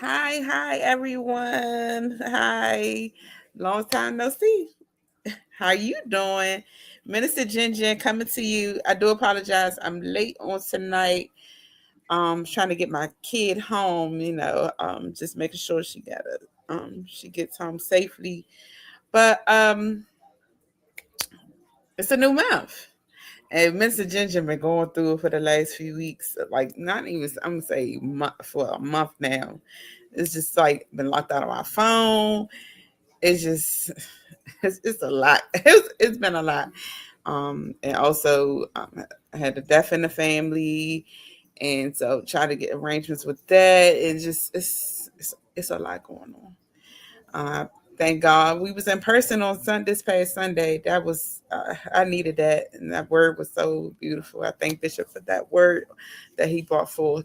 Hi, everyone. Hi. Long time no see. How you doing? Minister Jinjin coming to you. I do apologize. I'm late on tonight. Trying to get my kid home, just making sure she gets home safely. But it's a new month. And Mr. Ginger been going through it for the last few weeks, like not even I'm gonna say for a month now. It's just like been locked out of my phone. It's just it's a lot. It's been a lot. And also I had a death in the family, and so try to get arrangements with that. And just it's a lot going on. Thank God we was in person on this past Sunday. That was I needed that, and that word was so beautiful. I thank Bishop for that word that he brought forth.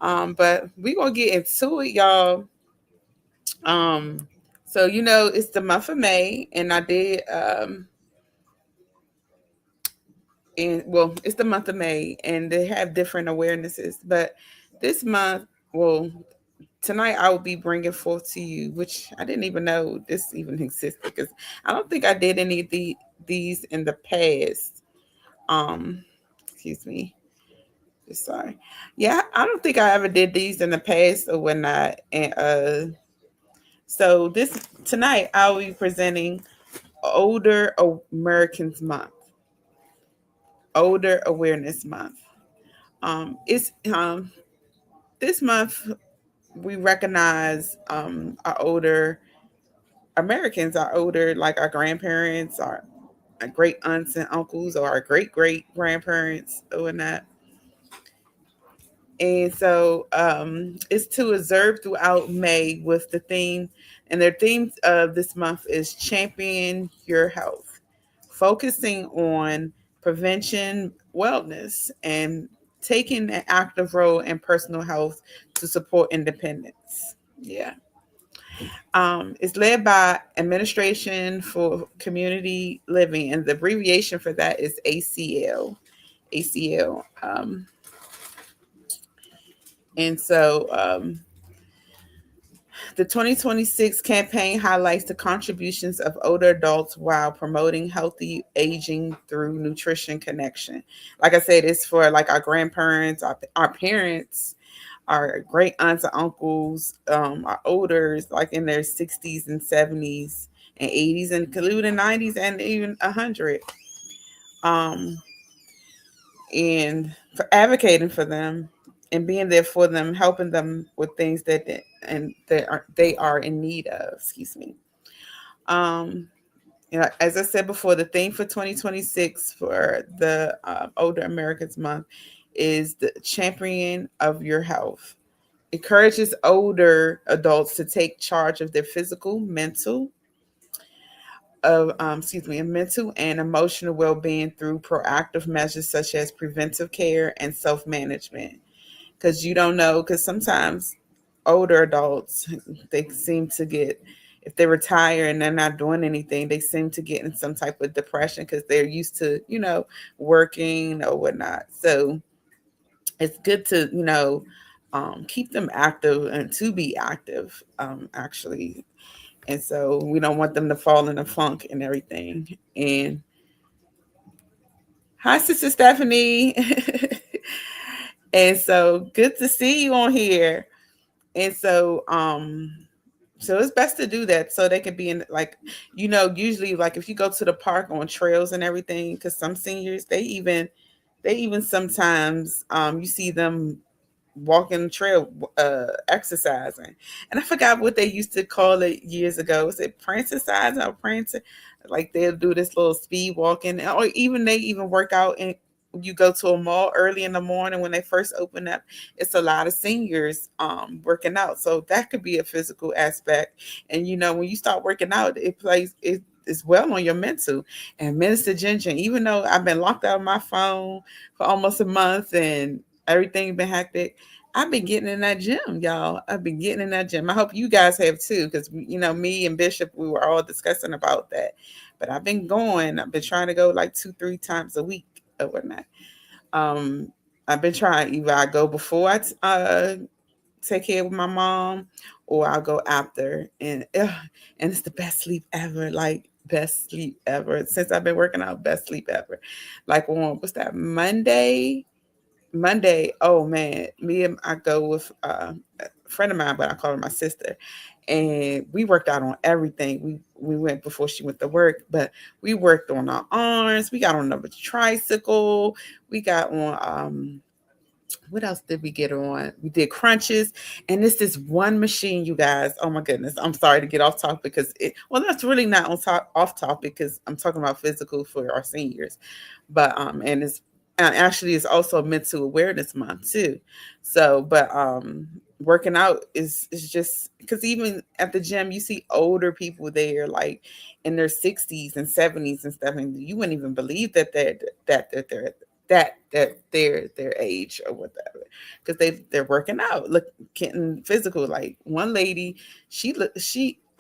But we gonna get into it, y'all. Um, so it's the month of May, and I did and well, it's the month of May, and they have different awarenesses. But this month, well, tonight I will be bringing forth to you, which I didn't even know this even existed because I don't think I did any of these in the past. Um, excuse me, sorry. Yeah, I don't think I ever did these in the past or whatnot. And so this tonight I'll be presenting Older Americans Month, Older Awareness Month. It's this month we recognize our older Americans, our older, like our grandparents, our great aunts and uncles, or our great great grandparents, or whatnot. And so it's to observe throughout May with the theme, and their theme of this month is champion your health, focusing on prevention, wellness, and taking an active role in personal health to support independence. Yeah. It's led by Administration for Community Living, and the abbreviation for that is ACL. ACL. And so the 2026 campaign highlights the contributions of older adults while promoting healthy aging through nutrition connection. Like I said, it's for like our grandparents, our parents, our great aunts and uncles, our elders, like in their 60s and 70s and 80s, and including 90s and even 100. Um, and for advocating for them and being there for them, helping them with things that they are in need of. Excuse me. Um, as I said before, the theme for 2026 for the Older Americans Month is the champion of your health. Encourages older adults to take charge of their physical, mental and emotional well-being through proactive measures such as preventive care and self-management. Because you don't know, because sometimes older adults, they seem to get, if they retire and they're not doing anything, they seem to get in some type of depression because they're used to working or whatnot. So it's good to keep them active and to be active, actually. And so we don't want them to fall in a funk and everything. And hi, Sister Stephanie. And so good to see you on here. And so it's best to do that so they can be in, like, usually, like, if you go to the park on trails and everything, because some seniors, they even sometimes you see them walking the trail, exercising. And I forgot what they used to call it years ago. Was it prancercising or prancer? Like, they'll do this little speed walking, or even they even work out. And you go to a mall early in the morning when they first open up, it's a lot of seniors working out. So that could be a physical aspect. And when you start working out, it plays it is well on your mental. And Minister Ginger, even though I've been locked out of my phone for almost a month and everything been hectic, I've been getting in that gym, y'all. I've been getting in that gym. I hope you guys have too, because me and Bishop, we were all discussing about that. But I've been going. I've been trying to go like 2, 3 times a week or whatnot. Um, I've been trying. Either I go before take care of my mom, or I'll go after. And it's the best sleep ever. Like best sleep ever. Since I've been working out, best sleep ever. Like on what's that Monday? Monday, oh man, me and I go with a friend of mine, but I call her my sister, and we worked out on everything. We went before she went to work, but we worked on our arms. We got on a tricycle. We got on what else did we get on? We did crunches, and this is one machine, you guys. Oh my goodness, I'm sorry to get off topic because well, that's really not on top off topic because I'm talking about physical for our seniors, but and it's and actually it's also mental awareness month too. So, but working out is just because even at the gym you see older people there like in their 60s and 70s and stuff, and you wouldn't even believe that they're their age or whatever because they're working out, look, getting physical. Like one lady, she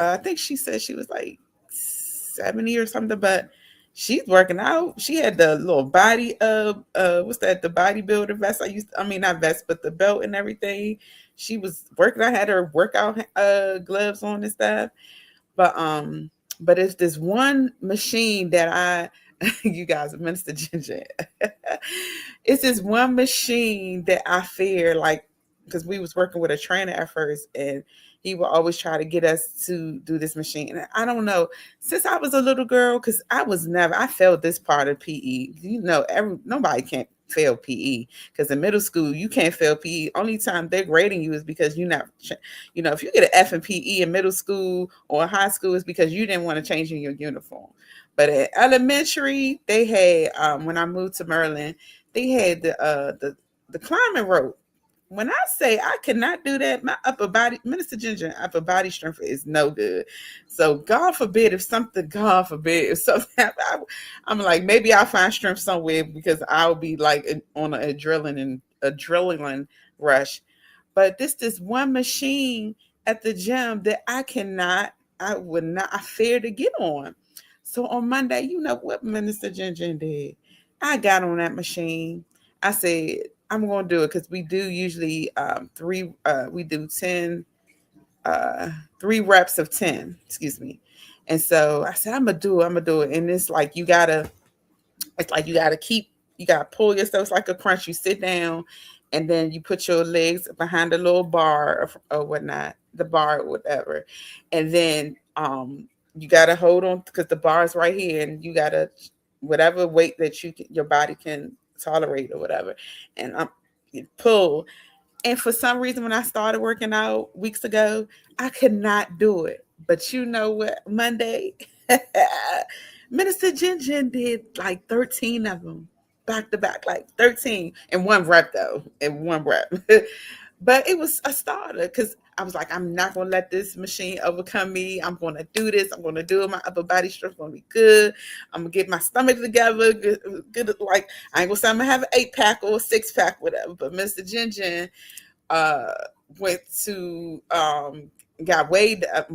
I think she said she was like 70 or something, but she's working out. She had the little body of what's that, the bodybuilder vest I mean not vest but the belt and everything. She was working. I had her workout gloves on and stuff. But it's this one machine that I you guys, Minister Ginger. It's this one machine that I fear, like, because we was working with a trainer at first, and he would always try to get us to do this machine. And I don't know, since I was a little girl, because I failed this part of PE. You know, nobody can't fail PE because in middle school you can't fail PE. Only time they're grading you is because you're not, if you get an F in PE in middle school or high school, is because you didn't want to change in your uniform. But at elementary, they had when I moved to Maryland, they had the climbing rope. When I say I cannot do that, my upper body, Minister Ginger, upper body strength is no good. So God forbid, if something happen, I'm like, maybe I'll find strength somewhere because I'll be like on a adrenaline rush. But this one machine at the gym that I would not, I fear to get on. So on Monday, you know what Minister Ginger did? I got on that machine. I said, I'm going to do it because we do usually we do 10, uh, 3 reps of 10, excuse me. And so I said, I'm going to do it. I'm going to do it. And it's like you gotta pull yourself. It's like a crunch. You sit down and then you put your legs behind the little bar or whatnot, the bar or whatever. And then you gotta hold on because the bar is right here, and you gotta whatever weight that your body can tolerate or whatever. And you pull. And for some reason, when I started working out weeks ago, I could not do it. But you know what? Monday, Minister Jin Jin did like 13 of them back to back, like 13 in one rep, though, in one rep. But it was a starter because I was like, I'm not going to let this machine overcome me. I'm going to do this. I'm going to do it. My upper body strength going to be good. I'm going to get my stomach together. Good, like, I ain't going to say I'm going to have an 8-pack or a 6-pack, whatever. But Mr. Jin Jin uh, went to got weighed up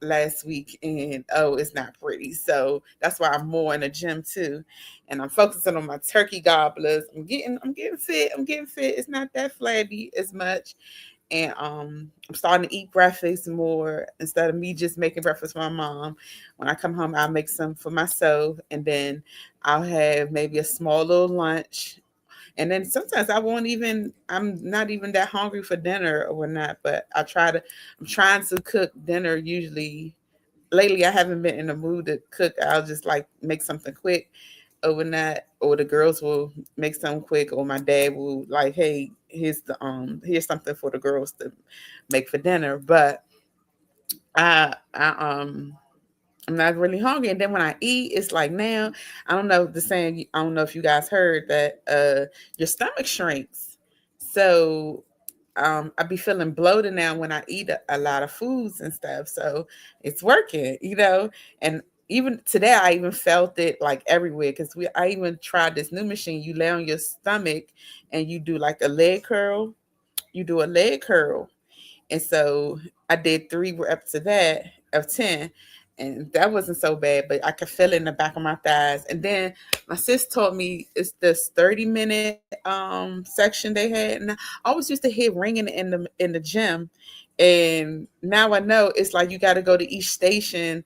last week, and oh, it's not pretty. So that's why I'm more in the gym too, and I'm focusing on my turkey gobblers. I'm getting fit. I'm getting fit. It's not that flabby as much, and I'm starting to eat breakfast more instead of me just making breakfast for my mom. When I come home, I'll make some for myself, and then I'll have maybe a small little lunch, and then sometimes I'm not even that hungry for dinner or whatnot, but I'm trying to cook dinner usually. Lately, I haven't been in the mood to cook. I'll just like make something quick overnight, or the girls will make something quick, or my dad will like, hey, here's something for the girls to make for dinner. But I I'm not really hungry. And then when I eat, it's like now, I don't know the saying, I don't know if you guys heard that your stomach shrinks. So I be feeling bloated now when I eat a lot of foods and stuff. So it's working. And even today I even felt it like everywhere because I even tried this new machine. You lay on your stomach and you do like a leg curl. You do a leg curl, and so I did 3 reps of that of 10. and that wasn't so bad, but I could feel it in the back of my thighs. And then my sis told me it's this 30-minute section they had, and I always used to hear ringing in the gym, and now I know it's like you got to go to each station.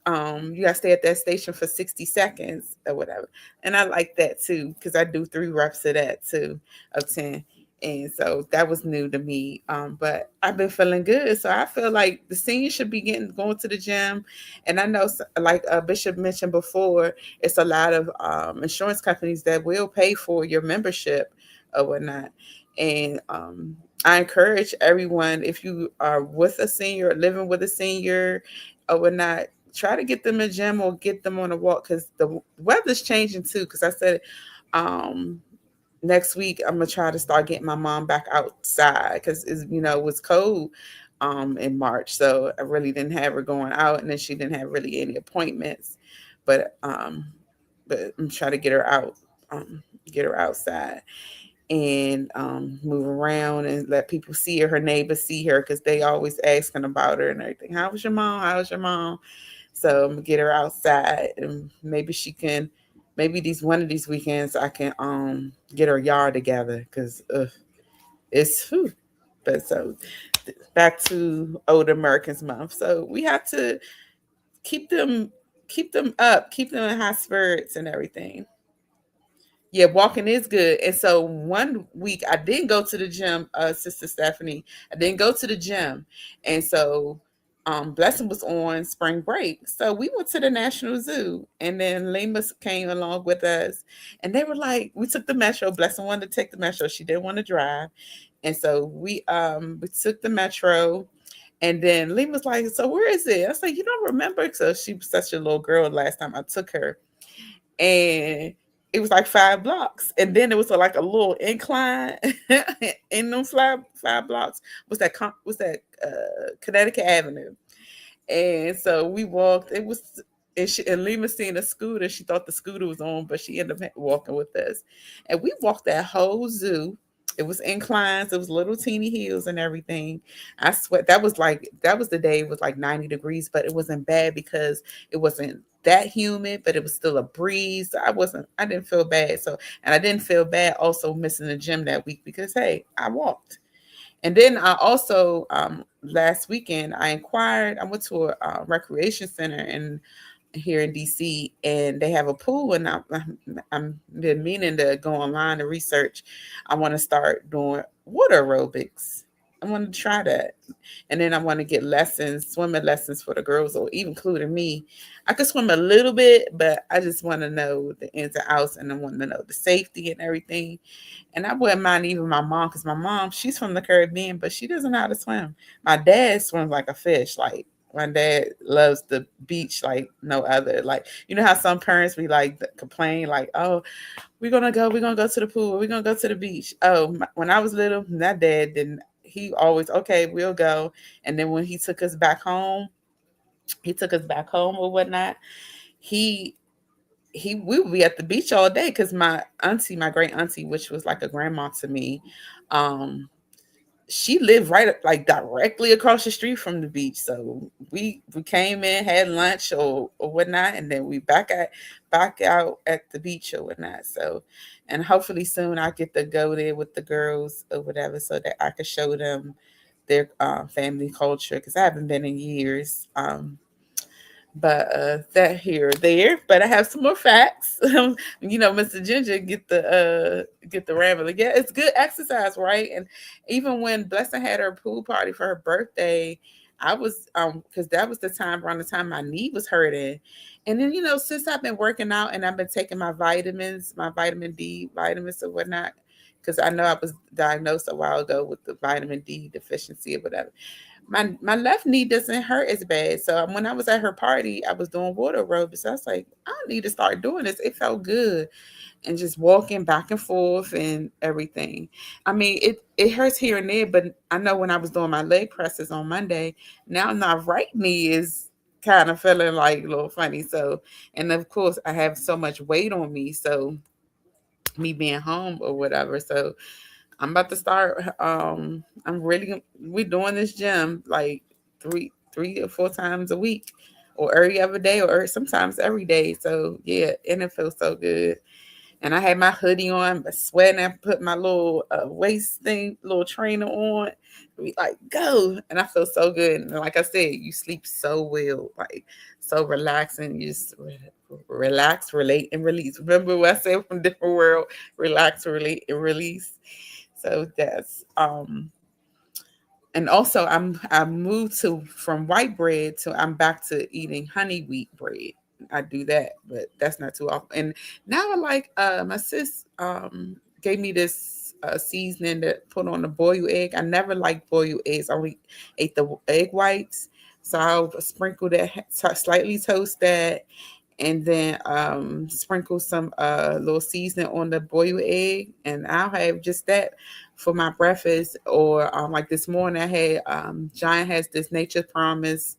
You gotta stay at that station for 60 seconds or whatever. And I like that too, because I do 3 reps of that too, of 10. And so that was new to me. But I've been feeling good. So I feel like the seniors should be going to the gym. And I know, like Bishop mentioned before, it's a lot of insurance companies that will pay for your membership or whatnot. And I encourage everyone, if you are with a senior, living with a senior or whatnot, try to get them in gym or get them on a walk, because the weather's changing too. Because I said um, next week I'm gonna try to start getting my mom back outside, because it was cold in March, so I really didn't have her going out, and then she didn't have really any appointments. But um, but I'm trying to get her outside and move around and let people see her neighbors see her, because they always asking about her and everything. How was your mom? How was your mom? So I'm gonna get her outside, and maybe she can. Maybe these one of these weekends I can get her yard together, because it's whew. But so back to Old Americans Month. So we have to keep them keep them up, keep them in high spirits and everything. Yeah, walking is good. And so one week I didn't go to the gym, Sister Stephanie. I didn't go to the gym. And so Blessing was on spring break. So we went to the National Zoo, and then Lima came along with us. And they were like, we took the metro. Blessing wanted to take the metro. She didn't want to drive. And so we took the metro. And then Lima was like, so where is it? I was like, you don't remember? So she was such a little girl last time I took her. And it was like 5 blocks, and then it was like a little incline in them 5 blocks. Connecticut Avenue? And so we walked. It was, and Lima seen a scooter. She thought the scooter was on, but she ended up walking with us, and we walked that whole zoo. It was inclines. It was little teeny hills and everything. I swear that was the day. It was like 90 degrees, but it wasn't bad because it wasn't that humid, but it was still a breeze. I didn't feel bad. So, and I didn't feel bad also missing the gym that week, because hey, I walked. And then I also last weekend I inquired. I went to a recreation center in here in DC, and they have a pool, and I'm been meaning to go online and research. I want to start doing water aerobics. I want to try that, and then I want to get lessons, swimming lessons for the girls, or even including me. I could swim a little bit, but I just want to know the ins and outs, and I want to know the safety and everything. And I wouldn't mind even my mom, because my mom, she's from the Caribbean, but she doesn't know how to swim. My dad swims like a fish. Like, my dad loves the beach like no other. Like, you know how some parents be like complain, like, oh, we're gonna go to the pool, we're gonna go to the beach. Oh, when I was little, my dad didn't. He always, okay, we'll go. And then when he took us back home or whatnot. He we would be at the beach all day, because my great auntie, which was like a grandma to me, um, she lived right like directly across the street from the beach. So we came in, had lunch or whatnot, and then we back out at the beach or whatnot. So, and hopefully soon I get to go there with the girls or whatever, so that I could show them their family culture, because I haven't been in years. But that here or there. But I have some more facts. Mr. Ginger get the rambling. Yeah, it's good exercise, right? And even when Blessing had her pool party for her birthday, I was because that was the time around the time my knee was hurting. And then, since I've been working out and I've been taking my vitamins, my vitamin D vitamins or whatnot, because I know I was diagnosed a while ago with the vitamin D deficiency or whatever. My left knee doesn't hurt as bad. So when I was at her party, I was doing water aerobics. I was like, I need to start doing this. It felt good, and just walking back and forth and everything. I mean, it hurts here and there, but I know when I was doing my leg presses on Monday, now my right knee is kind of feeling like a little funny. So, and of course, I have so much weight on me. So, me being home or whatever. So, I'm about to start. We're doing this gym like three or four times a week or every other day, or sometimes every day. So yeah, and it feels so good. And I had my hoodie on, but sweating. I put my little waist thing, little trainer on. We like go, and I feel so good. And like I said, you sleep so well, like so relaxing. You just relax, relate, and release. Remember what I said from different world: relax, relate, and release. So that's and also I moved to from white bread to I'm back to eating honey wheat bread. I do that, but that's not too often. And now I like my sis gave me this seasoning to put on the boiled egg. I never liked boiled eggs. I only ate the egg whites. So I'll sprinkle that, slightly toast that, and then sprinkle some little seasoning on the boiled egg, and I'll have just that for my breakfast. Or like this morning, I had Giant has this Nature Promise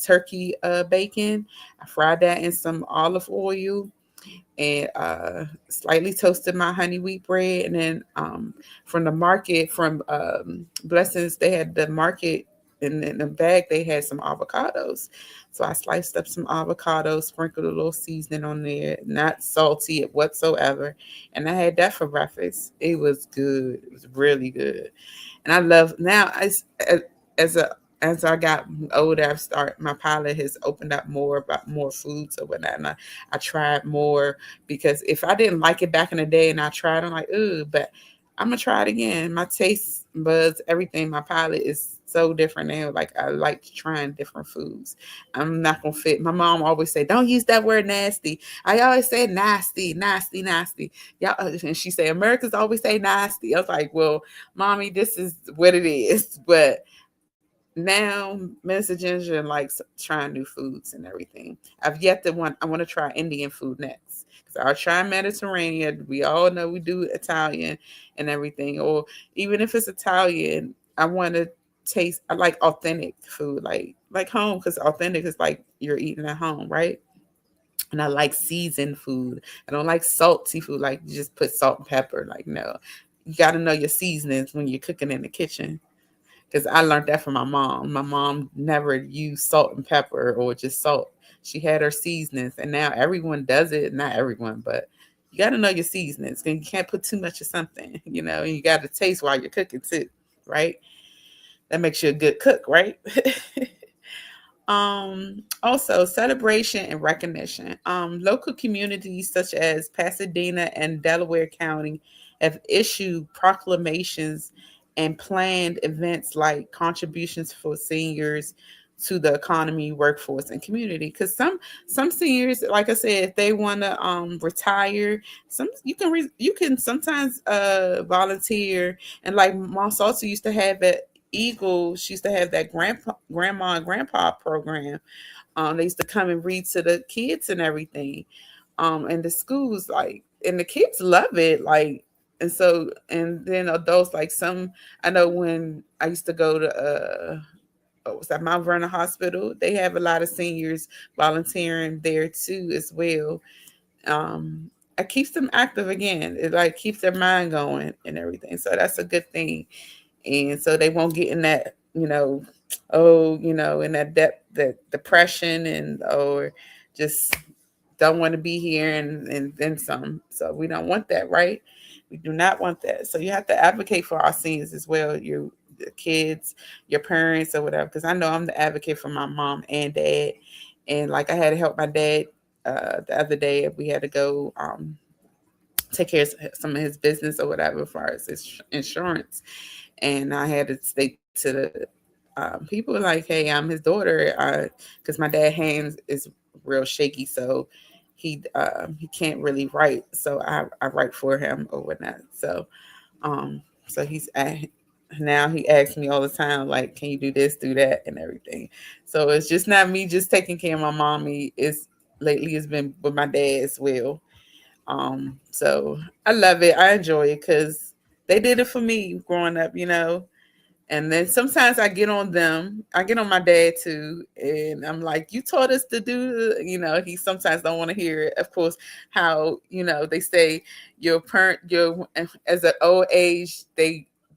turkey bacon. I fried that in some olive oil and slightly toasted my honey wheat bread. And then from the market, from Blessings, they had the market. And in the bag, they had some avocados. So I sliced up some avocados, sprinkled a little seasoning on there, not salty whatsoever. And I had that for breakfast. It was good. It was really good. And I love now as a as I got older, I've started my palate has opened up more about more foods or whatnot. And I tried more because if I didn't like it back in the day and I tried, I'm like, ooh, but I'm gonna try it again. My taste buds, everything, my palate is so different now. Like I like trying different foods. I'm not gonna fit. My mom always say, "Don't use that word nasty." I always say nasty, nasty, nasty. Yeah, and she say Americans always say nasty. I was like, well, mommy, this is what it is. But now Minister Ginger likes trying new foods and everything. I've yet to want. I want to try Indian food next because I'll try Mediterranean. We all know we do Italian and everything, or even if it's Italian, I want to taste. I like authentic food, like home, because authentic is like you're eating at home, right? And I like seasoned food. I don't like salty food, like you just put salt and pepper. Like no, you got to know your seasonings when you're cooking in the kitchen because I learned that from my mom. My mom never used salt and pepper or just salt. She had her seasonings, and now everyone does it. Not everyone, but you got to know your seasonings. And you can't put too much of something, and you got to taste while you're cooking too, right? That makes you a good cook, right? Also celebration and recognition. Local communities such as Pasadena and Delaware County have issued proclamations and planned events like contributions for seniors to the economy, workforce, and community. Because some seniors, like I said, if they want to retire, you can sometimes volunteer. And like Mont also used to have it. Eagle, she used to have that grandma and grandpa program. They used to come and read to the kids and everything. And the schools, like, and the kids love it. Like, and so, and then adults, like some, I know when I used to go to, what was that, Mount Vernon Hospital, they have a lot of seniors volunteering there too, as well. It keeps them active again. It like keeps their mind going and everything. So that's a good thing, and so they won't get in that in that depth, that depression, and or just don't want to be here, and then some. So we don't want that, right? We do not want that. So you have to advocate for our seniors as well, your the kids, your parents, or whatever. Because I know I'm the advocate for my mom and dad, and like I had to help my dad the other day. We had to go take care of some of his business or whatever, as far as his insurance, and I had to state to the people like, "Hey, I'm his daughter," because my dad hands is real shaky, so he can't really write, so I write for him or whatnot. So now he asks me all the time, like, "Can you do this, do that, and everything?" So it's just not me just taking care of my mommy. It's lately it's been with my dad as well. So I love it. I enjoy it because they did it for me growing up. And then sometimes I get on them. I get on my dad too, and I'm like, "You taught us to do." He sometimes don't want to hear it. Of course, how they say your parent, your as an old age,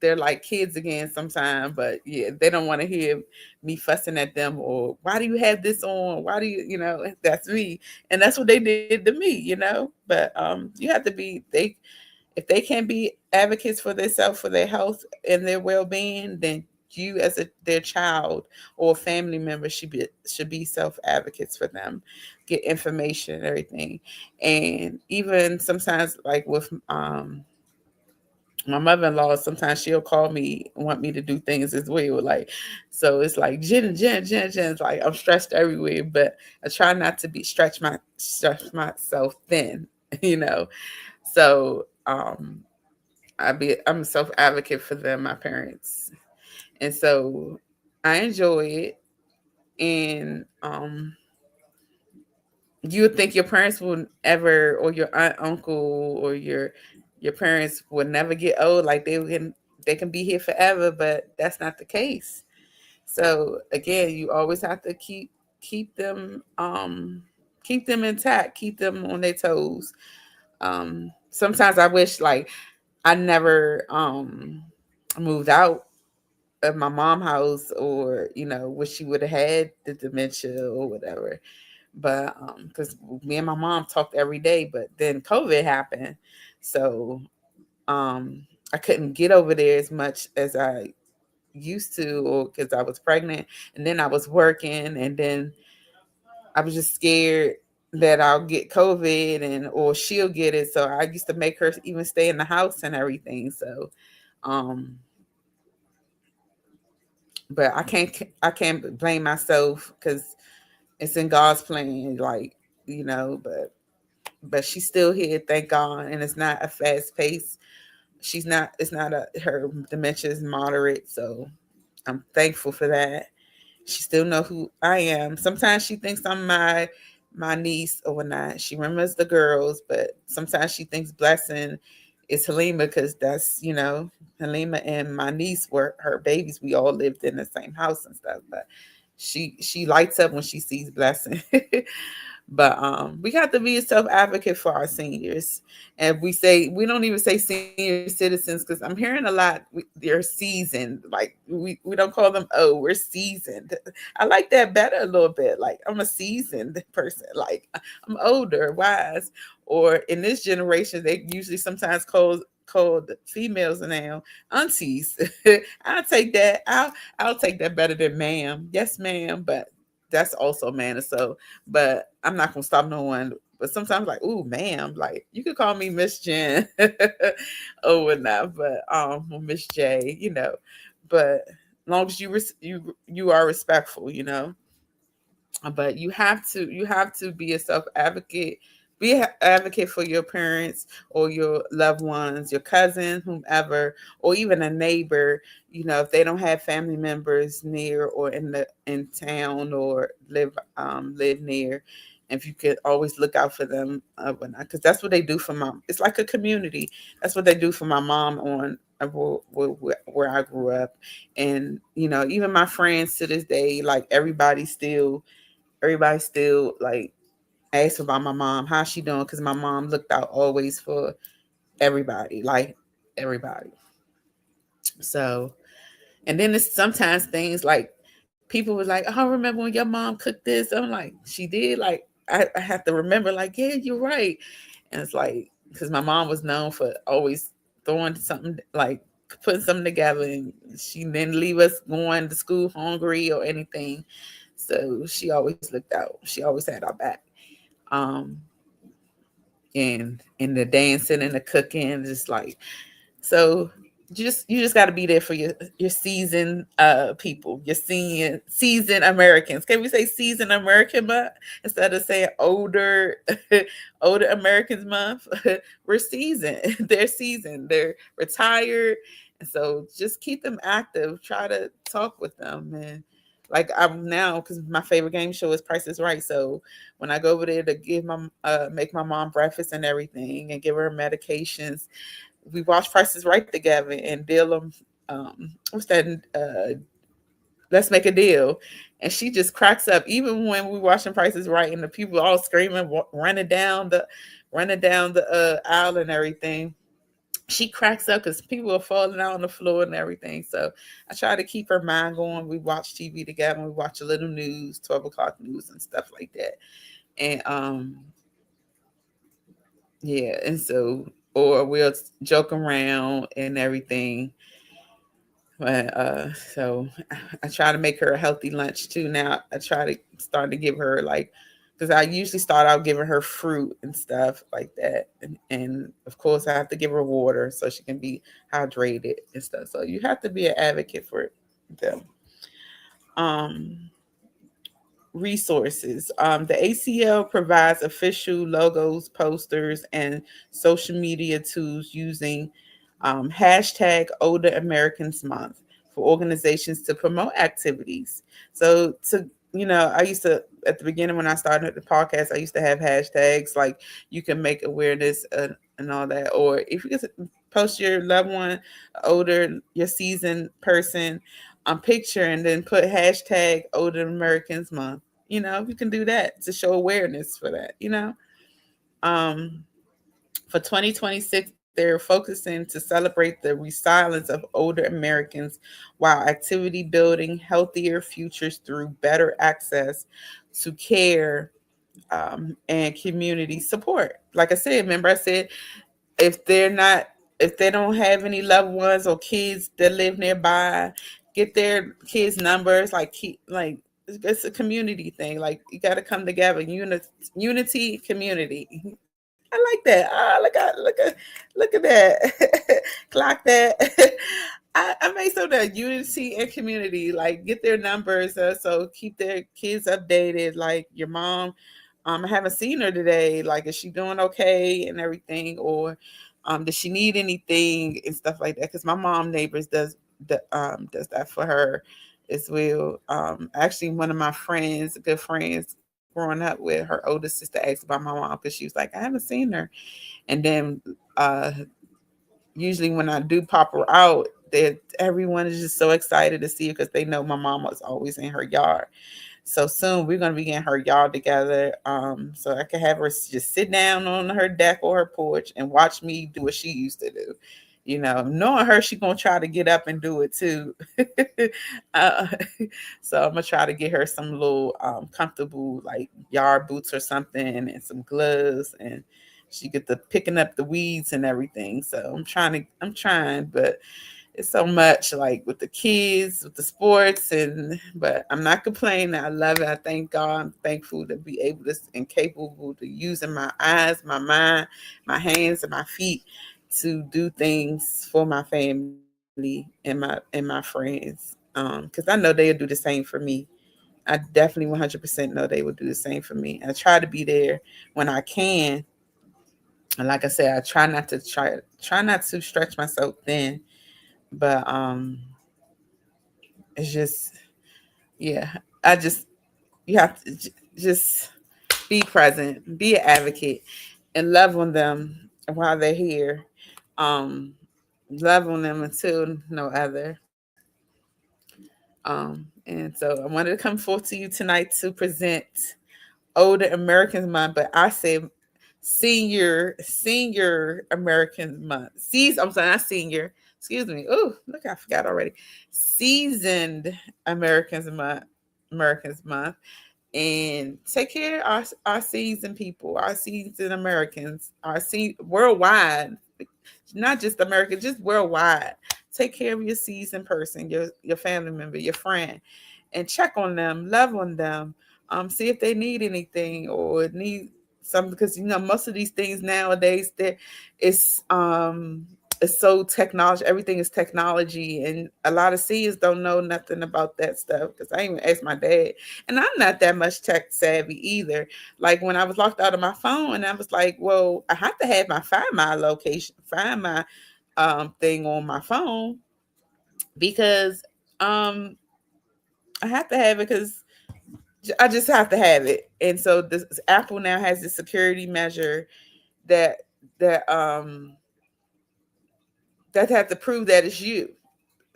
they're like kids again sometimes, but yeah, they don't want to hear me fussing at them or why do you have this on? Why do you, that's me. And that's what they did to me, But you have to be if they can't be advocates for themselves, for their health and their well-being, then you as their child or family member should be self advocates for them, get information and everything. And even sometimes like with my mother-in-law, sometimes she'll call me and want me to do things as well. Like, so it's like Jen. It's like I'm stretched everywhere, but I try not to be stretch myself thin, you know. So I'm a self advocate for them, my parents, and so I enjoy it. And you would think your parents would ever, or your aunt, uncle, or your parents would never get old, like they can be here forever, but that's not the case. So again, you always have to keep them keep them intact, keep them on their toes. Sometimes I wish like I never moved out of my mom house, or wish she would have had the dementia or whatever. But because me and my mom talked every day, but then COVID happened, so I couldn't get over there as much as I used to, or because I was pregnant, and then I was working, and then I was just scared that I'll get COVID and or she'll get it. So I used to make her even stay in the house and everything. So um but I can't blame myself because it's in God's plan, like, but she's still here, thank God, and it's not a fast pace. She's not It's not her dementia is moderate, so I'm thankful for that. She still know who I am. Sometimes she thinks I'm my niece or whatnot. She remembers the girls, but sometimes she thinks Blessing is Halima because that's Halima and my niece were her babies. We all lived in the same house and stuff, but she lights up when she sees Blessing. But we have to be a self advocate for our seniors, and we don't even say senior citizens because I'm hearing a lot. They're seasoned, like we don't call them. Oh, we're seasoned. I like that better a little bit. Like I'm a seasoned person. Like I'm older, wise. Or in this generation, they usually sometimes called females now aunties. I'll take that. I'll take that better than ma'am. Yes, ma'am, but that's also man. So, but I'm not gonna stop no one. But sometimes, like, ooh, ma'am, like you could call me Miss Jen or whatnot, but or Miss J, But as long as you are respectful, but you have to be a self advocate, be an advocate for your parents or your loved ones, your cousin, whomever, or even a neighbor. If they don't have family members near or in town or live near, if you could always look out for them, because that's what they do for mom. It's like a community. That's what they do for my mom on where I grew up. And even my friends to this day, like everybody still like asks about my mom, how she doing, because my mom looked out always for everybody, like everybody. So, and then it's sometimes things like people was like, oh, I remember when your mom cooked this. I'm like, she did. Like I have to remember, like, yeah, you're right. And it's like because my mom was known for always throwing something, like putting something together, and she didn't leave us going to school hungry or anything. So she always looked out. She always had our back. Um, and the dancing and the cooking, just like so. You just got to be there for your seasoned people, your senior seasoned Americans. Can we say seasoned American month instead of saying older older Americans month? We're seasoned. They're seasoned. They're retired, and so just keep them active. Try to talk with them, and like I'm now, because my favorite game show is Price is Right. So when I go over there to make my mom breakfast and everything and give her medications, we watch Prices Right together and deal them. What's that? Let's make a deal. And she just cracks up, even when we watching Prices Right, and the people all screaming, running down the aisle and everything. she cracks up because people are falling out on the floor and everything. So I try to keep her mind going. We watch TV together. We watch a little news, 12 o'clock news and stuff like that. And yeah, and so or we'll joke around and everything. But so I try to make her a healthy lunch too. Now I try to start to give her like, because I usually start out giving her fruit and stuff like that, and of course I have to give her water so she can be hydrated and stuff. So you have to be an advocate for them. Um, Resources. The ACL provides official logos, posters, and social media tools using hashtag Older Americans Month for organizations to promote activities. So I used to at the beginning when I started the podcast, I used to have hashtags like you can make awareness and all that, or if you could post your loved one, older, your seasoned person picture and then put hashtag Older Americans Month. You can do that to show awareness for that. Um, for 2026, they're focusing to celebrate the resilience of older Americans while activity building healthier futures through better access to care and community support. Like I said, remember I said if they're not if they don't have any loved ones or kids that live nearby, get their kids numbers. Like keep like it's a community thing. Like you got to come together. Unity, community. I like that. Look at that. Clock that. I made some of that unity and community. Like get their numbers, so keep their kids updated. Like your mom, I haven't seen her today. Like is she doing okay and everything, or does she need anything and stuff like that? Because my mom neighbors does that for her as well. Actually, one of my friends, good friends, growing up with her older sister asked about my mom because she was like, I haven't seen her. And then uh, usually when I do pop her out, that everyone is just so excited to see her because they know my mom was always in her yard. So soon we're gonna be getting her yard together, so I can have her just sit down on her deck or her porch and watch me do what she used to do. Knowing her, she gonna try to get up and do it too. uh, so I'm gonna try to get her some little comfortable like yard boots or something and some gloves, and she get the picking up the weeds and everything. So I'm trying, but it's so much like with the kids, with the sports, but I'm not complaining. I love it. I thank God. I'm thankful to be able to and capable to using my eyes, my mind, my hands, and my feet to do things for my family and my friends. Because I know they'll do the same for me. I definitely 100% know they will do the same for me. I try to be there when I can, and like I said, I try not to stretch myself thin, but it's just, yeah, I just, you have to just be present, be an advocate, and love on them while they're here. Um, love on them until no other. And so I wanted to come forth to you tonight to present Older Americans Month, but I say Senior Americans Month. I'm sorry, not senior. Excuse me. Oh, look, I forgot already. Seasoned Americans Month. Americans Month. And take care of our seasoned people, our seasoned Americans, worldwide, not just America, just worldwide. Take care of your seasoned person, your family member, your friend, and check on them, love on them. See if they need anything or need something, because most of these things nowadays that it's so technology. Everything is technology, and a lot of seniors don't know nothing about that stuff. Because I even asked my dad, and I'm not that much tech savvy either. Like when I was locked out of my phone, and I was like, well, I have to have my Find My location, Find My thing on my phone, because um I have to have it because I just have to have it. And so this Apple now has this security measure that that um that have to prove that it's you.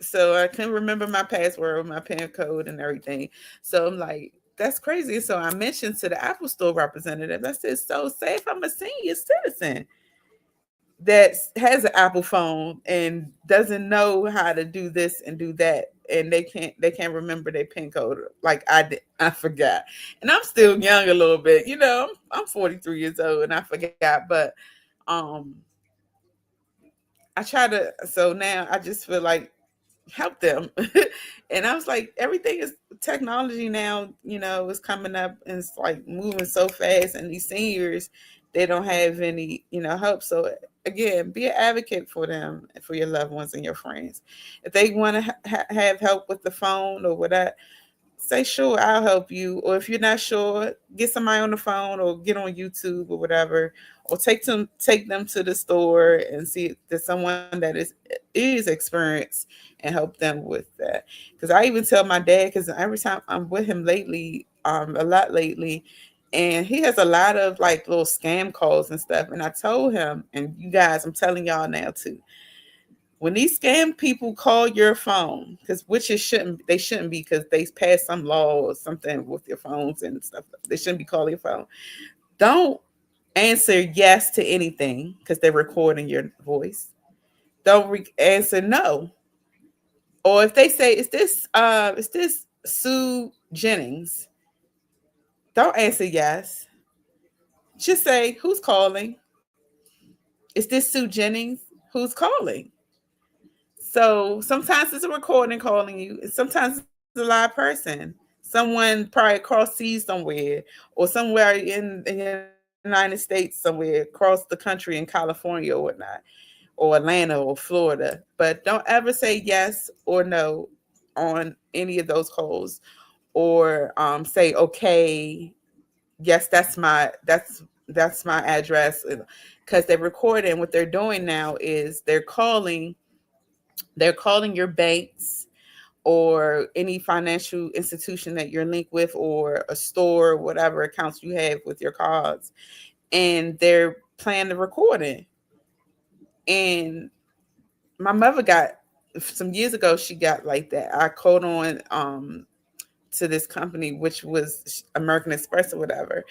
So I can remember my password, my PIN code, and everything. So I'm like, that's crazy. So I mentioned to the Apple Store representative, I said, so say if I'm a senior citizen, that has an Apple phone and doesn't know how to do this and do that, and they can't remember their pin code like I did. I forgot, and I'm still young a little bit. I'm 43 years old and I forgot, but um, I try to. So now I just feel like help them. And I was like, everything is technology now, is coming up and it's like moving so fast. And these seniors, they don't have any, help. So again, be an advocate for them, for your loved ones and your friends. If they want to have help with the phone or whatever, say sure, I'll help you. Or if you're not sure, get somebody on the phone or get on YouTube or whatever, or take them to the store and see if there's someone that is experienced and help them with that. Because I even tell my dad, because every time I'm with him lately, a lot lately, and he has a lot of like little scam calls and stuff. And I told him, and you guys, I'm telling y'all now too, when these scam people call your phone, because which it shouldn't, they shouldn't be, because they passed some law or something with your phones and stuff. They shouldn't be calling your phone. Don't answer yes to anything because they're recording your voice. Don't answer no. Or if they say, is this Sue Jennings? Don't answer yes. Just say, who's calling? Is this Sue Jennings? Who's calling? So sometimes it's a recording calling you, and sometimes it's a live person. Someone probably across seas somewhere, or somewhere in the United States, somewhere across the country in California or whatnot, or Atlanta or Florida. But don't ever say yes or no on any of those calls, or say okay, yes, that's my address, because they're recording. What they're doing now is they're calling your banks or any financial institution that you're linked with, or a store, whatever accounts you have with your cards, and they're playing the recording. And my mother got, some years ago, she got like that. I called on to this company, which was American Express or whatever.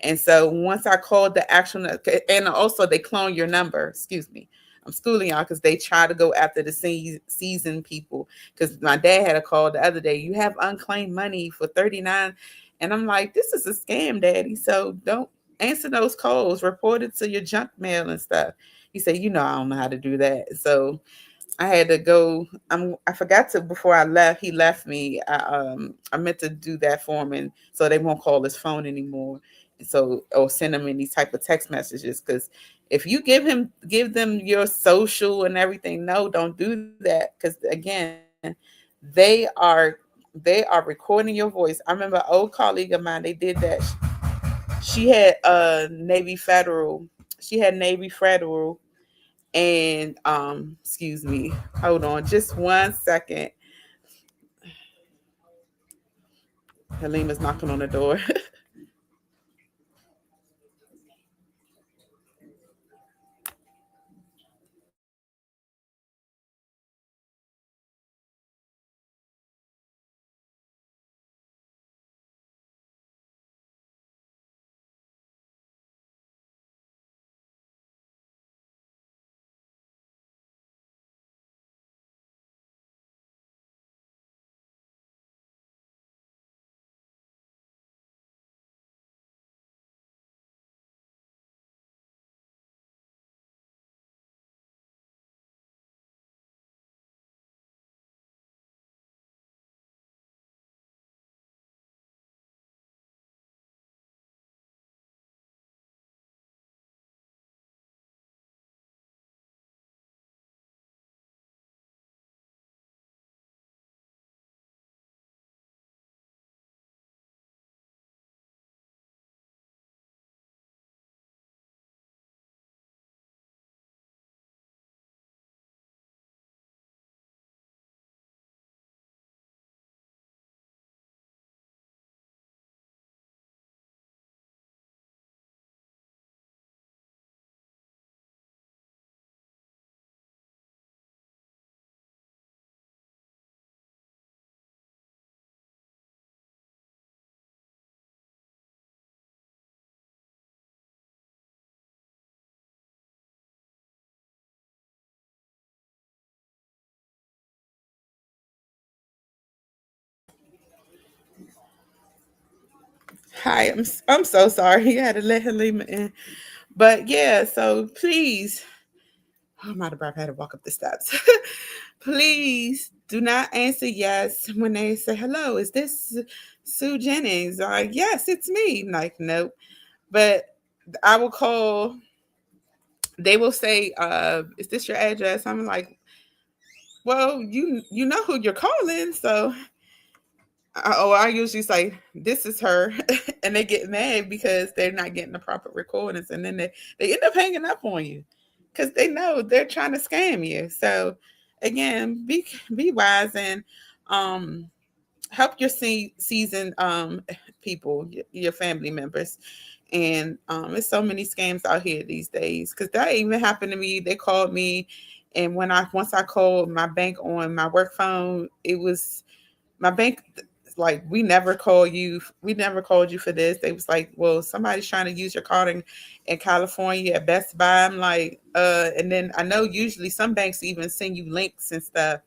And so once I called the actual, and also they clone your number. Excuse me. I'm schooling y'all because they try to go after the seasoned people. Because my dad had a call the other day. You have unclaimed money for 39, and I'm like, this is a scam, Daddy. So don't answer those calls. Report it to your junk mail and stuff. He said, I don't know how to do that. So I had to go. I forgot to, before I left. He left me. I meant to do that for him, and so they won't call his phone anymore. So, or send him any type of text messages, because if you give them your social and everything, no, don't do that, because again, they are they are recording your voice. I remember an old colleague of mine. They did that. She had Navy Federal. She had Navy Federal, and excuse me, hold on just 1 second. Halima's knocking on the door. Hi, I'm so sorry. You had to let Halima in. But yeah, so please, oh my God, I had to walk up the steps. Please do not answer yes when they say hello. Is this Sue Jennings? Like, yes, it's me. Like, nope. But I will call. They will say, "Is this your address?" I'm like, "Well, you know who you're calling, so." I usually say this is her, and they get mad because they're not getting the proper recordings, and then they end up hanging up on you because they know they're trying to scam you. So again, be wise and um help your season people, your family members. And there's so many scams out here these days. Because that even happened to me. They called me, and once I called my bank on my work phone, it was my bank. Like, we never called you for this. They was like, well, somebody's trying to use your card in California at Best Buy. I'm like, and then I know usually some banks even send you links and stuff.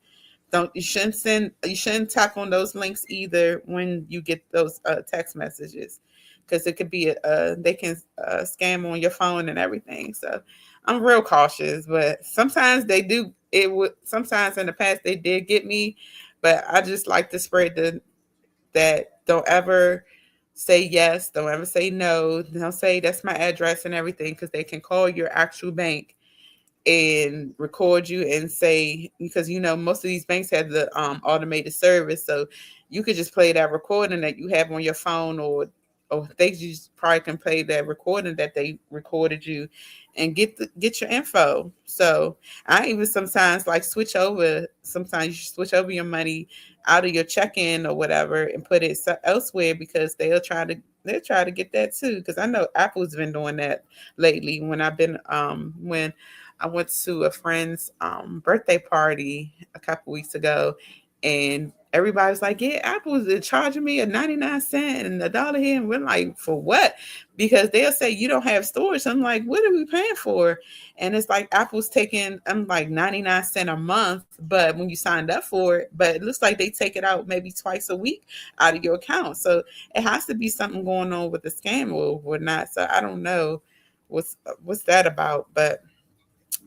Don't You shouldn't tap on those links either when you get those text messages, because it could be they can scam on your phone and everything. So I'm real cautious, but sometimes they do. It would sometimes in the past they did get me, but I just like to spread the that don't ever say yes, don't ever say no, don't say that's my address and everything, because they can call your actual bank and record you and say, because most of these banks have the automated service, so you could just play that recording that you have on your phone, or they just probably can play that recording that they recorded you and get your info. So I even sometimes like sometimes you switch over your money out of your check-in or whatever and put it elsewhere, because they'll try to get that too, because I know Apple's been doing that lately. When I went to a friend's birthday party a couple weeks ago, and everybody was like, "Yeah, Apple's charging me a 99 cent and a dollar here," and we're like, "For what?" Because they'll say you don't have storage. I'm like, "What are we paying for?" And it's like Apple's taking, I'm like 99 cent a month, but when you signed up for it, but it looks like they take it out maybe twice a week out of your account. So it has to be something going on with the scam or not. So I don't know what's that about, but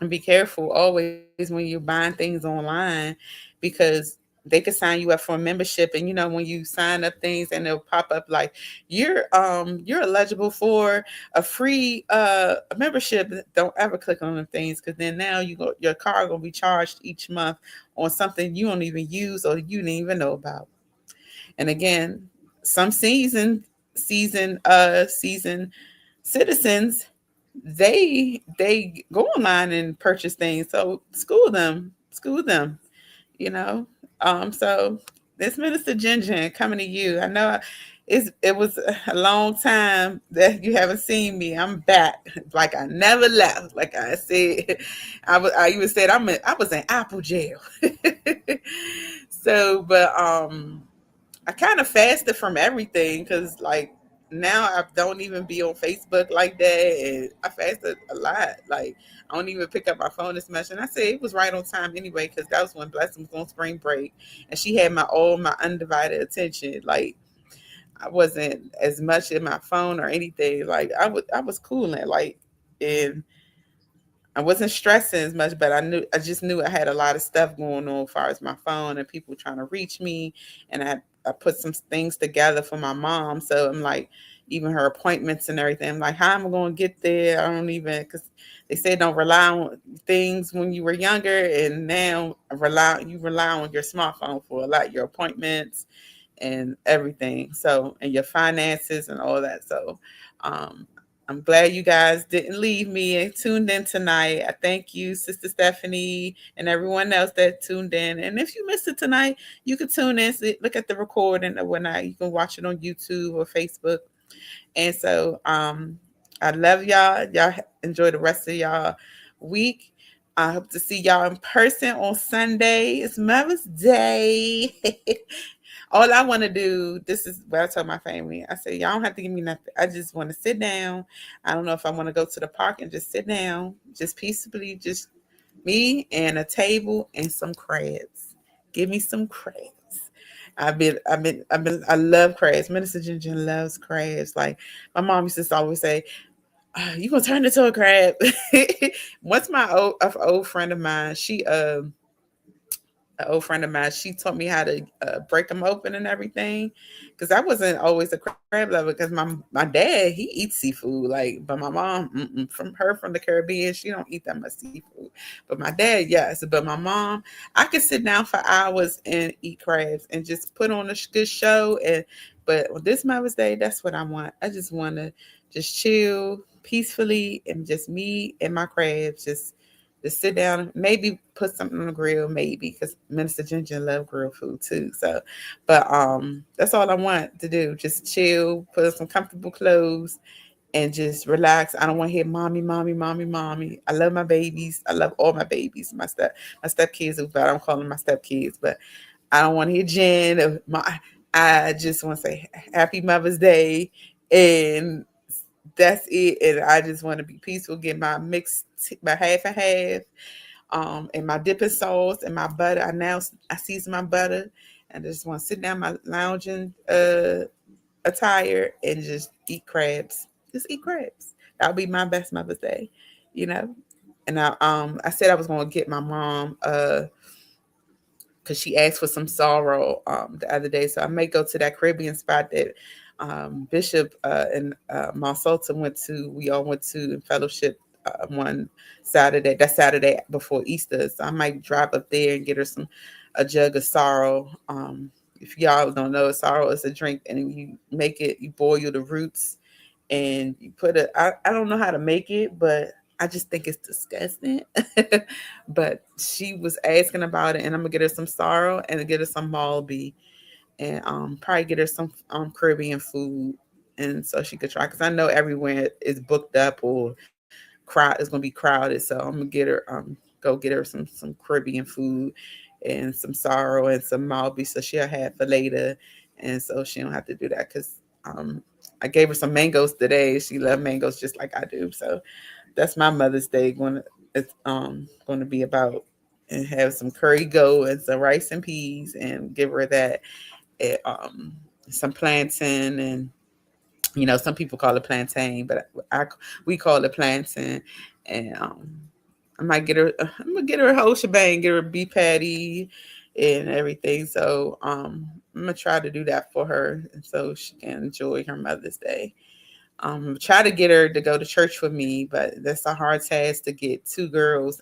and be careful always when you're buying things online, because they could sign you up for a membership, and when you sign up things and they'll pop up like you're eligible for a free membership. Don't ever click on them things, because then now your car gonna be charged each month on something you don't even use or you didn't even know about. And again, some season citizens, they go online and purchase things. So school them, you know. So this Minister Jinjin coming to you. I know it was a long time that you haven't seen me. I'm back, like I never left. Like I said, I even said I was in Apple jail. So, but I kind of fasted from everything, because like now I don't even be on Facebook like that, and I fasted a lot. Like I don't even pick up my phone as much. And I said it was right on time anyway, because that was when Blessing was on spring break, and she had my undivided attention. Like I wasn't as much in my phone or anything. Like I was cooling, like, and I wasn't stressing as much, but I just knew I had a lot of stuff going on as far as my phone and people trying to reach me. And I put some things together for my mom. So I'm like, even her appointments and everything. I'm like, how am I going to get there? I don't even, because they said don't rely on things when you were younger. And now you rely on your smartphone for a lot, your appointments and everything. So, and your finances and all that. So, um, I'm glad you guys didn't leave me and tuned in tonight. I thank you, Sister Stephanie, and everyone else that tuned in. And if you missed it tonight, you can tune in, look at the recording or whatnot. You can watch it on YouTube or Facebook. And so, I love y'all. Y'all enjoy the rest of y'all week. I hope to see y'all in person on Sunday. It's Mother's Day. All I want to do, this is what I told my family. I said, y'all don't have to give me nothing. I just want to sit down. I don't know if I want to go to the park and just sit down, just peaceably, just me and a table and some crabs. Give me some crabs. I love crabs. Minister Ginger loves crabs. Like my mom used to always say, "You gonna turn into a crab." Once old friend of mine, an old friend of mine, she taught me how to break them open and everything. Because I wasn't always a crab lover. Because my dad, he eats seafood, like, but my mom, from the Caribbean, she don't eat that much seafood. But my dad, yes. But my mom, I could sit down for hours and eat crabs and just put on a good show. But on this Mother's Day, that's what I want. I just want to just chill peacefully and just me and my crabs just sit down, maybe put something on the grill, maybe because Minister Ginger love grilled food too. So, but that's all I want to do. Just chill, put on some comfortable clothes, and just relax. I don't want to hear mommy, mommy, mommy, mommy. I love my babies. I love all my babies. My step kids, but I don't call them my step kids. But I don't want to hear Jen. I just want to say Happy Mother's Day, and that's it. And I just want to be peaceful, get my my half and half, and my dipping sauce and my butter. I season my butter, and I just want to sit down my lounging attire and just eat crabs. Just eat crabs. That'll be my best Mother's Day, you know. And I said I was gonna get my mom because she asked for some sorrel the other day. So I may go to that Caribbean spot that Bishop and Monsalta went to. We all went to in fellowship one Saturday. That Saturday before Easter. So I might drive up there and get her a jug of sorrel. If y'all don't know, sorrel is a drink, and you make it. You boil the roots, and you put it. I don't know how to make it, but I just think it's disgusting. But she was asking about it, and I'm gonna get her some sorrel and get her some malby, and probably get her some Caribbean food, and so she could try. Because I know everywhere is booked up or crowd is gonna be crowded. So I'm gonna get her go get her some Caribbean food and some sorrel and some malby, so she'll have for later, and so she don't have to do that. Because I gave her some mangoes today. She loved mangoes just like I do. So that's my Mother's Day going to be about, and have some curry go and some rice and peas and give her that, and, some plantain, and some people call it plantain, but we call it plantain. And I'm gonna get her a whole shebang, get her a beef patty and everything. So I'm gonna try to do that for her, and so she can enjoy her Mother's Day. Try to get her to go to church with me, but that's a hard task to get two girls,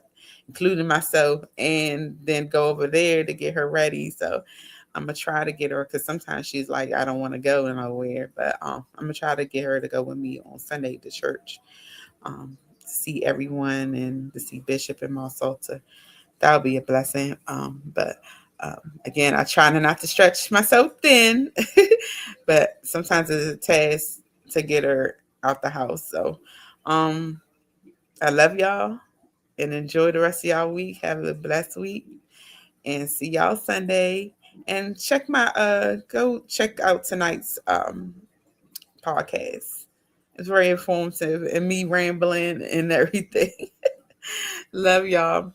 including myself, and then go over there to get her ready. So I'm gonna try to get her, because sometimes she's like, I don't want to go nowhere, but I'm gonna try to get her to go with me on Sunday to church, to see everyone and to see Bishop and Salter. That'll be a blessing. But again, I try not to stretch myself thin, but sometimes it's a task to get her out the house. So um, I love y'all, and enjoy the rest of y'all week. Have a blessed week, and see y'all Sunday. And go check out tonight's podcast. It's very informative and me rambling and everything. Love y'all.